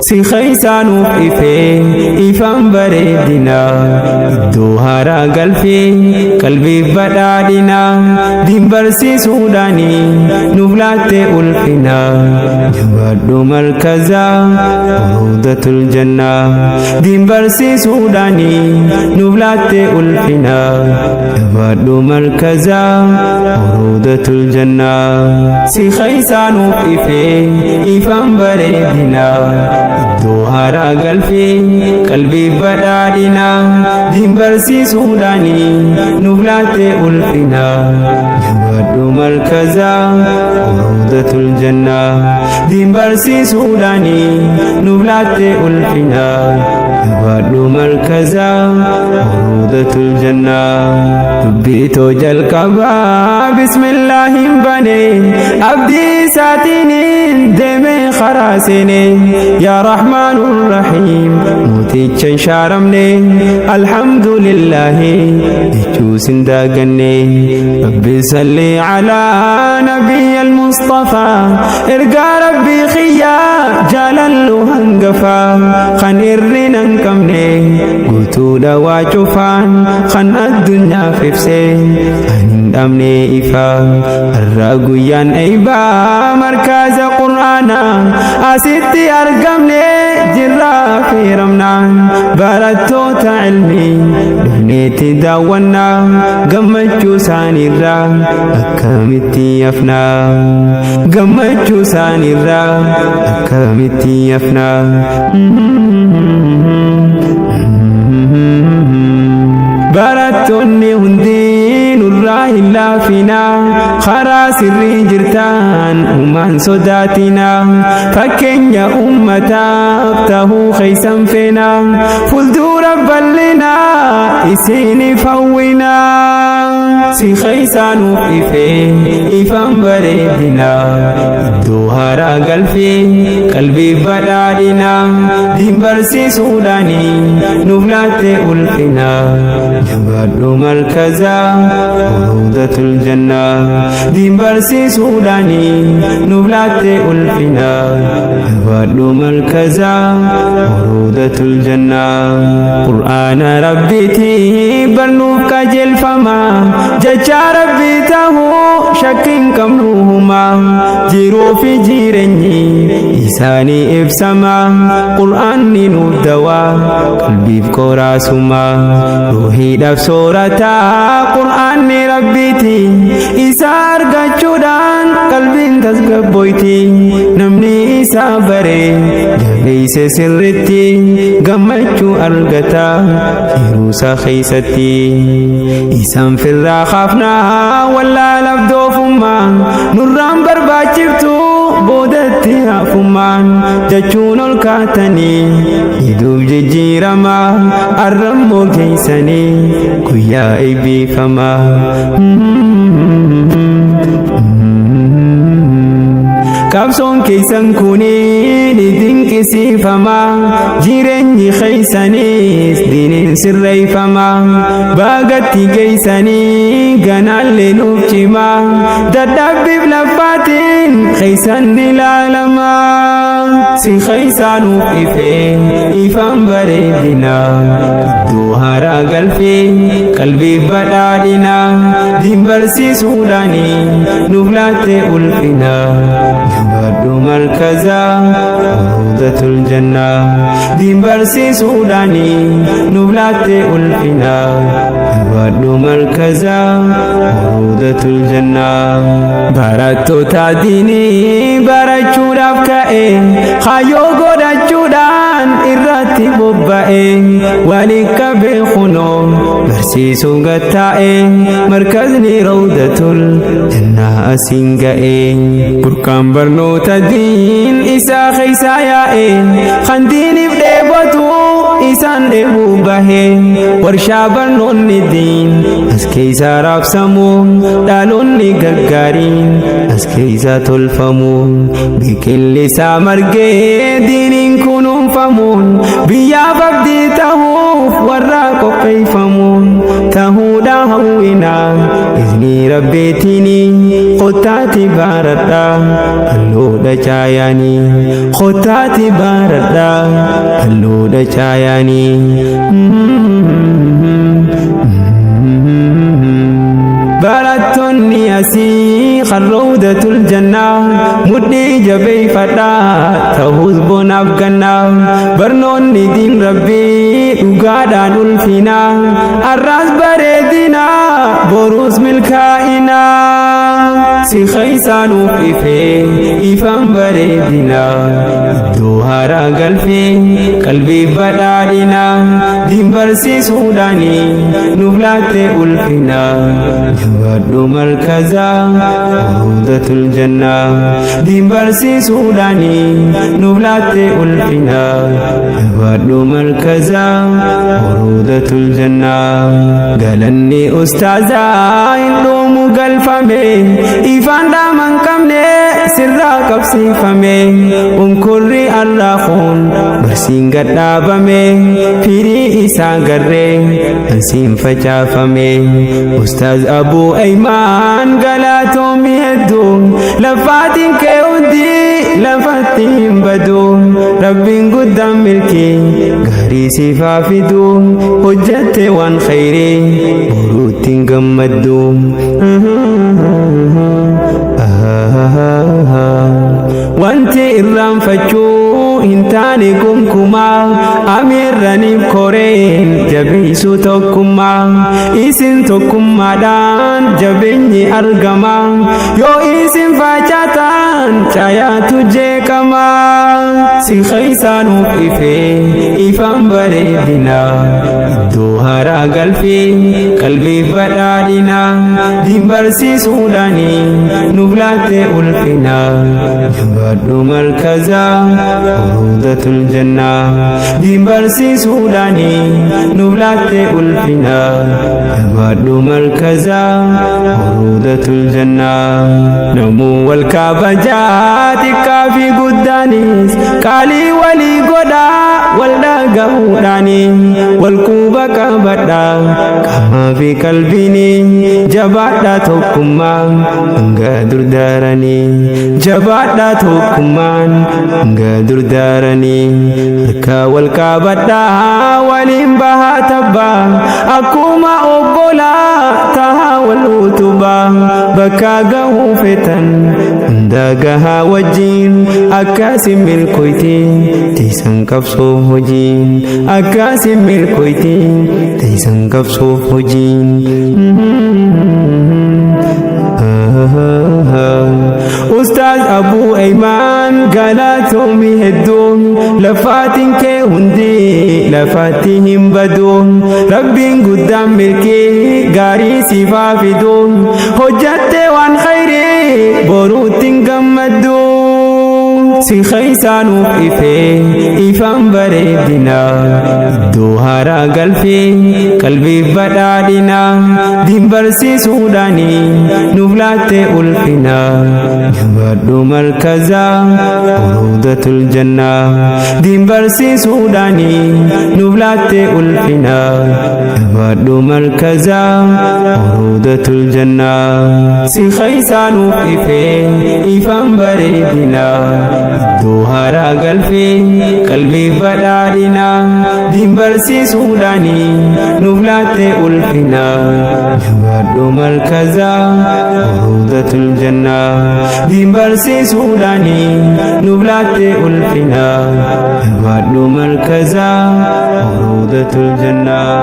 si khaysanuuf ifaan bareedina iddoo haaraa galfee qalbii badhaadhina diin barsiisuudhaani nuuf laattee ulfina jabaadhu markaza rawdatul janna diin barsiisuudhaani nuuf laattee ulfina jabaadhu markaza rawdatul janna si khaysanuuf ifaan bareedina iddoo haaraa galfee qalbii badhaadhina diin barsiisuudhaani nuuf laattee ulfina jabaadhu markaza rawdatul janna diin barsiisuudhaani nuuf laattee ulfina jabaadhu markaza rawdatul janna dubbiitoo jalqabaa bismillaahin banee abdii isaatiin deemee karaa seenee yaa rahmaanur rahiim mootichaan shaaramne alhamdulillahi jechuus hin daaganne rabbi salli alaa nabiyyil mustafaa ergaa rabbii khiyyaa jaalallu hangafaa kan hirrina hin qabne guutuudha waa cufaan kan addunyaaf ibsee kan hin dhabne ifaa har'a guyyaan eeybaa markaza qur'aana asitti argamne jirraa fiiramnaan barattoota ilmii dhufneetti daawwannaa gammachuu isaaniirraa akkamitti hafnaa gammachuu isaaniirraa akkamitti hafnaa barattoonni hundi nurraa hin laafina karaa sirrii jirtaan uumaan sodaatina fakkeenya ummataaf tahuu keeysan feena fuuldura bal'ina isiniif hawwina si keeysanuuf ifaan bareedina iddoo haaraa galfee qalbii badhaadhina diin barsiisuudhaani nuuf laattee ulfina jabaadhu markaza rawdatul janna diin barsiisuudhaani nuuf laattee ulfina jabaadhu markaza rawdatul janna qur'aana rabbiiti barnuuf qajeelfama jecha rabbii tahuu shakkiin qabnuhuma jiruu fi jireenyi isaanii ibsama qur'aanni nuuf dawaa qalbiif qoraasuma ruuhiidhaaf soorataa qur'aanni rabbiiti isa argachuudhaan qalbiin tasgabboyti namni isa baree jabeeyse sirritti gammachuu argata jiruusa keeysatti isaan firraa kaafnaa wallaalaaf doofummaa nurraan barbaachiftu boodatti hafummaan jechuun ol kaatanii hiduuf jijjiirama arrammoo geeysanii guyyaa eebbifamaa qabsoon keeysan kuni ni dinqisiifama jireenyi keeysaniis diiniin sirreeyfama baagatti geeysanii ganaallee nuuf cima dadhabbiif laffaatiin keeysan ilaalama si keeysanuuf ifaan bareedina iddoo haaraa galfee qalbii badhaadhina diin barsiisuudhaani nuuf laattee ulfina jabaadhu markaza rawdatul janna diin barsiisuudhaani nuuf laattee ulfina jabaadhu markaza rawdatul janna barattoota diinii barachuudhaaf ka'e kaayyoo godhachuudhaan irratti bobba'e waliin qabee kunoo barsiisuun gattaa'e markazni rawdatul janna asiin ga'e burqaan barnoota diin isaa keeysaa yaa'e kan diiniif dheebotu isaan dheebuu bahe warshaa barnoonni diin as keeysaa raabsamu dhaloonni gaggaariin as keeysaa tolfamu biqilli isaa margee diiniin kunuunfa qopheeffamuun biyyaaf abdii ta'uuf warra qopheeffamuun ta'uudha hawwina izni rabbeetini qottaati baaradha halluudha caayaani qottaati baaradha halluudha caayaani barattoonni asii kharrawdatul jannaa mudhii jabeeffadhaa ta'us bonaaf gannaa barnoonni diin rabbii dhugaadhaan ulfinaa arraas bareedinaa boruus milkaa'inaa si keeysanuuf ifee ifaan bareedinaa iddoo haaraa galfee qalbii badhaadhinaa diin barsiisuudhaani nuuf laatte ulfinaa jabaadhu markazaa rawdatul jannaa diin barsiisuudhaani nuuf laatte ulfinaa jabaadhu markazaa rawdatul jannaa galanni ustaazaa hin dhumu galfame ifaan dhaaman qabne sirraa qabsiifame unkurri arraaquun barsiin gadhaabame firii isaa garree ansiin facaafame ustaaz Abu Ayman galatoomii hedduu lafaatiin kee hundi lafatti hin badu rabbiin guddaan milkii gaarii siifaa fidu hojjatte waan khayrii boruuttiin gammaddu wanti irraanfachuu hin taane gonkumaa amirraniif koreen jabeessu tokkummaa isin tokkummaadhaan jabeenyi argama yoo isin facaatan caayaatu jeeqamaa si keeysanuuf ifee ifaan bareedinaa iddoo haaraa galfee qalbii badhaadhinaa diin barsiisuudhaani nuuf laatte ulfinaa jabaadhu markazaa rawdatul jannaa diin barsiisuudhaani nuuf laatte ulfinaa jabaadhu markazaa rawdatul jannaa namuu wal kabajaa xiqqaa fi guddaanis qaalii walii godhaa wal dhagahuudhaani wal quba qabadhaa qaamaa fi qalbiini jabaadhaa tokkummaa hanga durdaaranii jabaadhaa tokkummaan hanga durdaaranii harka wal qabadhaa waliin bahaa tabbaa akkuma obbolaa tahaa wal utubaa bakka gahuu fetan hunda gahaa wajjiin akkasi milkoyti teessan qabsoof hojiin akkasi milkoyti teessan qabsoof hojiin Ustaaz Abu Ayman galatoomii hedduu lafaatiin kee hundi lafatti hin badu rabbiin guddaan milkii gaarii siifaa fidu hojjatte waan khayrii boruuttiin gammaddu si keeysanuuf ifee ifaan bareedinaa iddoo haaraa galfee qalbii badhaadhinaa diin barsiisuudhaani nuuf laatte ulfinaa jabaadhu markazaa rawdatul jannaa diin barsiisuudhaani nuuf laatte ulfinaa jabaadhu markazaa rawdatul jannaa si keeysanuuf ifee ifaan bareedinaa iddoo haaraa galfee qalbii badhaadhinaa diin barsiisuudhaani nuuf laatte ulfinaa jabaadhu markazaa rawdatul jannaa diin barsiisuudhaani nuuf laatte ulfinaa jabaadhu markazaa rawdatul jannaa